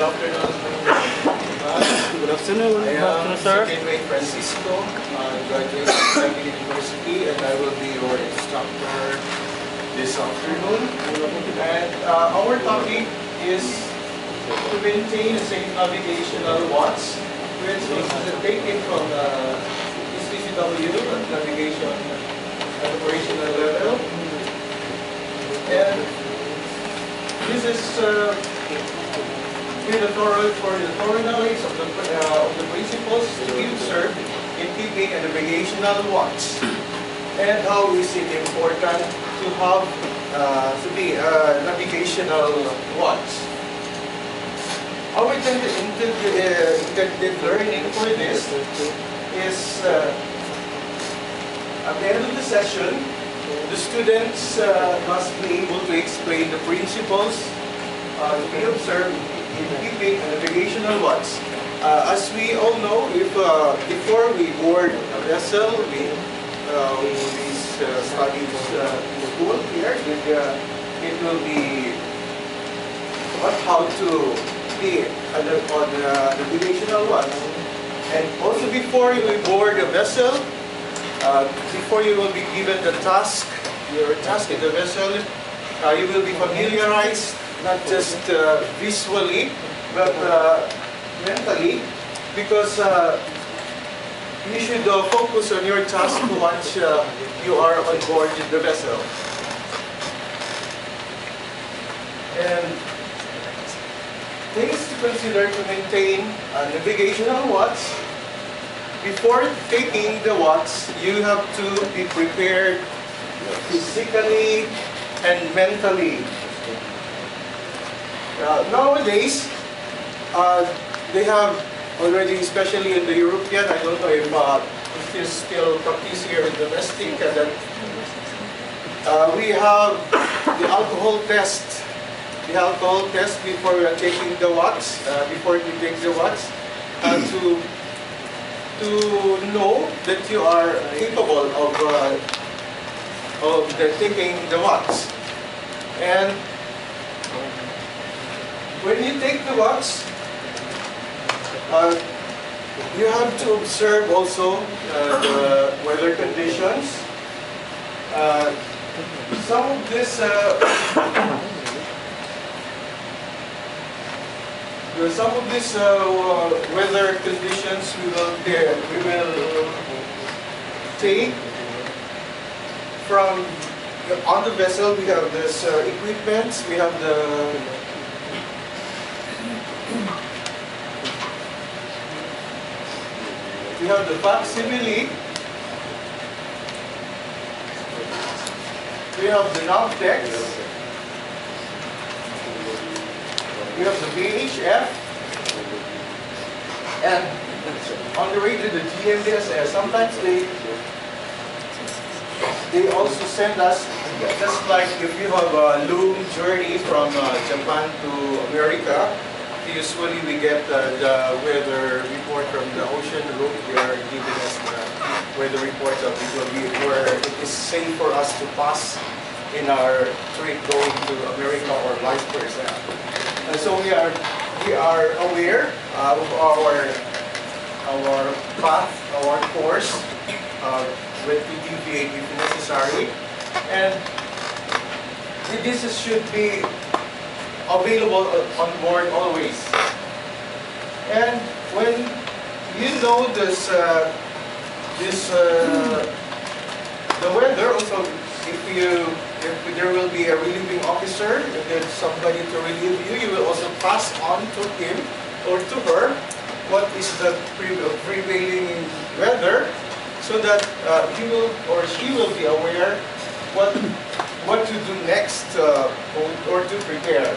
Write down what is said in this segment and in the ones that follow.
afternoon. Good afternoon. I am Sir. Second Mate Francisco. I graduated from Benjie University, and I will be your instructor this afternoon. And our topic is to maintain a safe navigational watch, which is taken from the STCW at navigation at operational level. And this is for the thorough knowledge of the principles to be observed in keeping a navigational watch, and how is it important to have to be a navigational watch. Our intended learning for this is at the end of the session, the students must be able to explain the principles to be observed in keeping a navigational watch. As we all know, if before we board a vessel, we study in school here, it will be how to be on the navigational watch. And also before you board a vessel, before you will be given the task, your task in the vessel, you will be familiarized not just visually, but mentally, because you should focus on your task once you are on board the vessel. And things to consider to maintain a navigational watch. Before taking the watch, you have to be prepared physically and mentally. Nowadays, they have already, especially in the European, I don't know if it is still practiced here in domestic, that we have the alcohol test. The alcohol test before we are taking the watch, before you take the watch, to know that you are capable of taking the watch. And when you take the watch, you have to observe also the weather conditions. Some of this weather conditions we will take from on the vessel. We have this equipment. We have the facsimile. We have the nav text. We have the VHF. And on the radio, the GMDSS. Sometimes they also send us, just like if you have a long journey from Japan to America, usually we get the weather report from the ocean route. They are giving us the weather report of it will be where it is safe for us to pass in our trip going to America or vice versa. And so we are aware of our path, our course, with to deviate if necessary, and this should be available on board always. And when you know the weather, also if there will be a relieving officer, if there's somebody to relieve you, you will also pass on to him or to her what is the prevailing weather, so that he will or she will be aware what to do next or to prepare.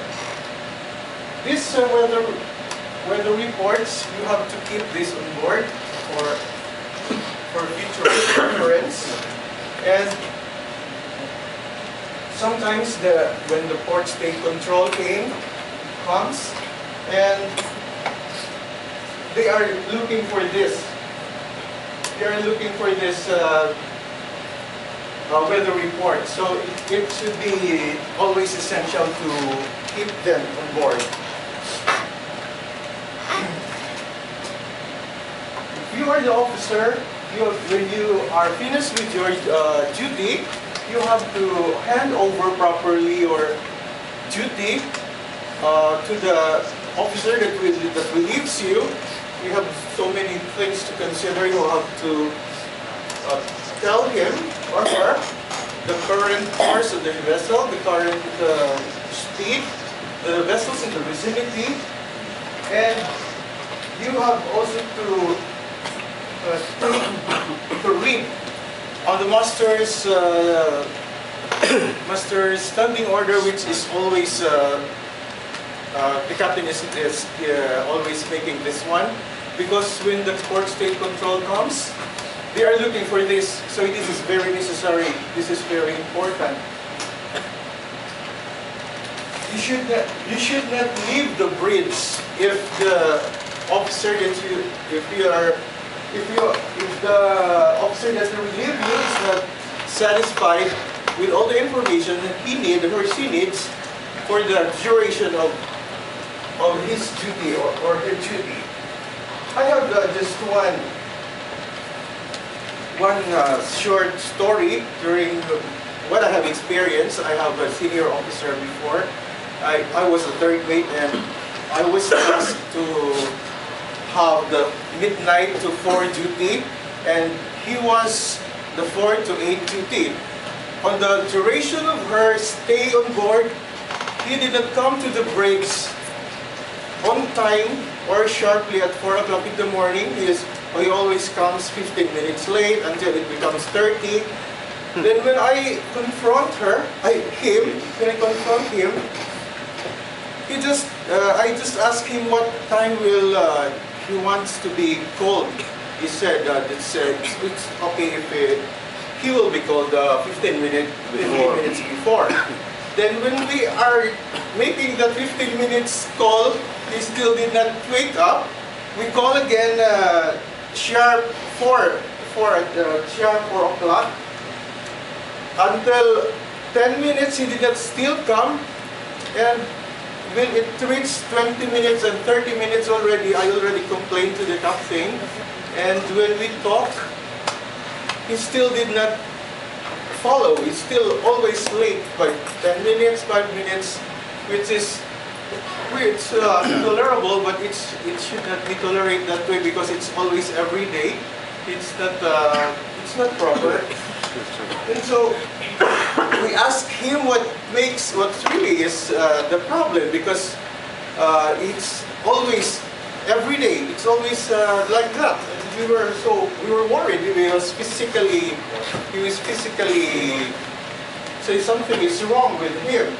This weather reports, you have to keep this on board for future reference. And sometimes when the port state control comes, and they are looking for this. They are looking for this weather report. So it should be always essential to keep them on board. you are the officer, when you are finished with your duty, you have to hand over properly your duty to the officer that relieves you. You have so many things to consider. You have to tell him or her the current course of the vessel, the current speed, the vessels in the vicinity, and you have also to read on the master's standing order, which is always the captain is always making this one, because when the port state control comes, they are looking for this. So this is very necessary. This is very important. You should not leave the bridge if the officer that if the officer that relieve you is not satisfied with all the information that he needs or she needs for the duration of his duty or her duty. I have just one short story during what I have experienced. I have a senior officer before. I was a third mate, and I was asked to have the midnight to 4 duty, and he was the 4 to 8 duty. On the duration of her stay on board, he did not come to the breaks on time or sharply at 4 o'clock in the morning. He always comes 15 minutes late until it becomes 30. Then when I confront him, I just asked him what time will he wants to be called. He said it's okay if he will be called 15 minutes before. Then when we are making the 15 minutes call, he still did not wake up. We call again sharp 4 o'clock. Until 10 minutes he did not still come, and when it reached 20 minutes and 30 minutes already, I already complained to the captain. And when we talked, he still did not follow. He's still always late by 10 minutes, 5 minutes, which is tolerable, but it should not be tolerated that way, because it's always every day. It's not proper. And so we ask him what really is the problem, because it's always every day. It's always like that. And we were worried. He was physically say something is wrong with him.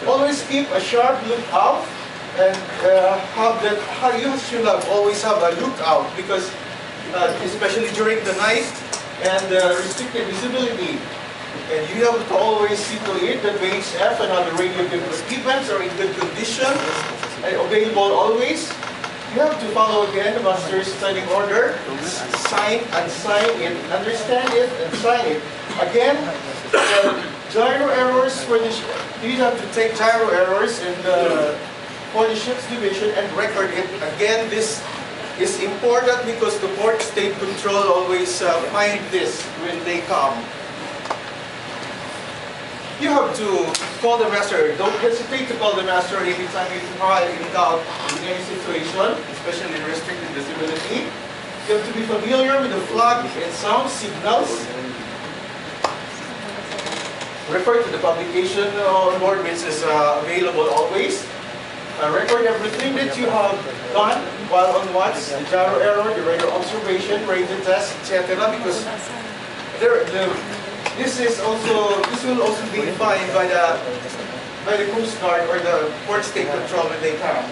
Always keep a sharp lookout, and always have a lookout, because especially during the night and restricted visibility, and you have to always see to it that VHF and other radio equipments are in good condition and available always. You have to follow again the master's standing order, sign and sign it, understand it and sign it. Again, gyro errors for the you have to take gyro errors and for the ship's division and record it. Again, this is important because the port state control always find this when they come. You have to call the master. Don't hesitate to call the master anytime you are in doubt in any situation, especially restricted visibility. You have to be familiar with the flag and sound signals. Refer to the publication on board, which is available always. Record everything that you have done while on watch, the gyro error, the radar observation, radio test, etc. Because this will also be defined by the Coast Guard or the port state control when they come.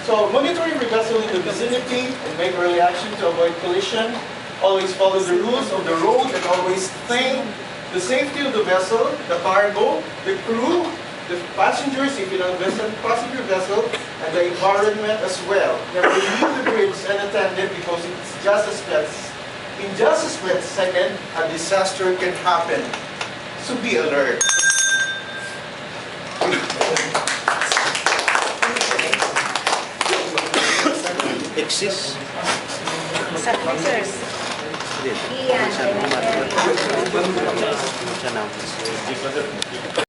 So monitor your vessel in the vicinity and make early action to avoid collision. Always follow the rules of the road and always think the safety of the vessel, the cargo, the crew, the passengers, if you know passenger vessel, and the environment as well. Never leave the bridge unattended because it's in just a split second, a disaster can happen. So be alert. Alexis. Sa officers. Hindi. Ian. Siya naman. Siya naman.